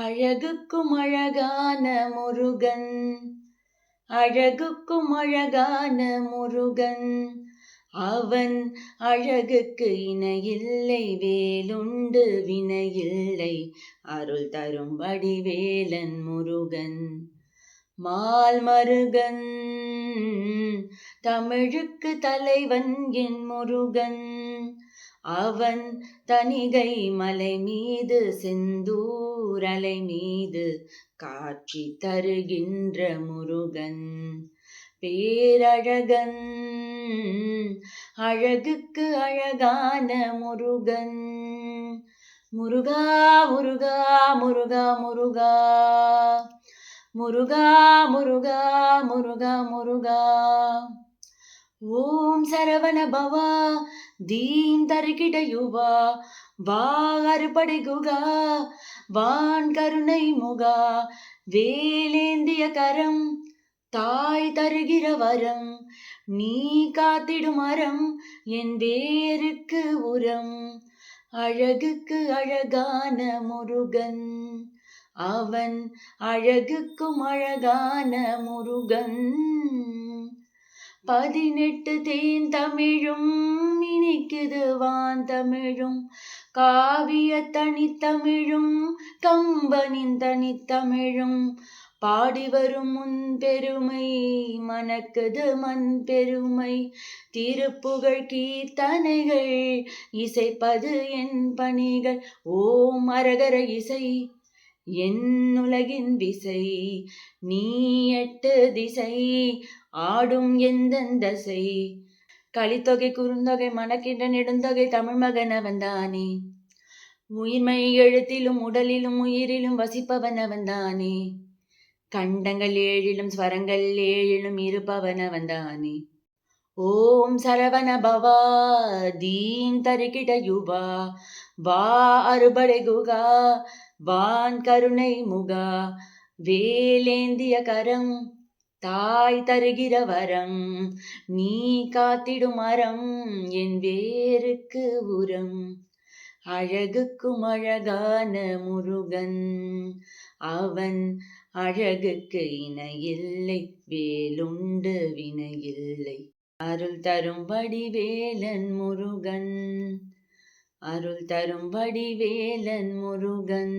அழகுக்கும் அழகான முருகன், அழகுக்கும் அழகான முருகன். அவன் அழகுக்கு இணையில்லை, வேலுண்டு வினையில்லை, அருள் தரும் வடிவேலன் முருகன். மால் மருகன் தமிழுக்கு தலைவன் என் முருகன். அவன் தணிகை மலை மீது செந்தூர் அலை மீது காட்சி தருகின்ற முருகன். பேரழகன் அழகுக்கு அழகான முருகன். முருகா முருகா முருகா முருகா முருகா முருகா முருகா முருகா. ஓம் சரவண பவா தீம் தருகிட யுவா, வா அறுபடை குகா வான் கருணை முகா. வேலேந்திய கரம் தாய் தருகிற வரம், நீ காத்திடும் அறம் என் வேருக்கு உரம். அழகுக்கு அழகான முருகன், அவன் அழகுக்கும் அழகான முருகன். 18 தேன் தமிழும் இனிக்குது வான் தமிழும், காவிய தனித்தமிழும் கம்பனின் தனித்தமிழும். பாடி வரும் முன் பெருமை மணக்குது மண் பெருமை, திருப்புகழ் கீர்த்தனைகள் இசைப்பது என் பணிகள். ஓம் அரகர இசை என் உலகின் விசை, நீ 8 திசை ஆடும் எந்தன் தசை. கலித்தொகை குறுந்தொகை மணக்கின்ற நெடுந்தொகை தமிழ் மகனவன்தானே, உயிர்மை எழுத்திலும் உடலிலும் உயிரிலும் வசிப்பவனவன்தானே. கண்டங்கள் 7லும் ஸ்வரங்கள் 7லும் இருப்பவனவன்தானே. ஓம் சரவண பவா தீம் தருகிட யுவா, வா அறுபடை குகா வான் கருணை முகா. வேலேந்திய கரம் தாய் தருகிற வரம், நீ காத்திடும் அறம் என் வேருக்கு உரம். அழகுக்கும் அழகான முருகன், அவன் அழகுக்கு இணையில்லை, வேலுண்டு வினையில்லை, அருள் தரும் வடிவேலன் முருகன். அருள் தரும் வடிவேலன் முருகன்.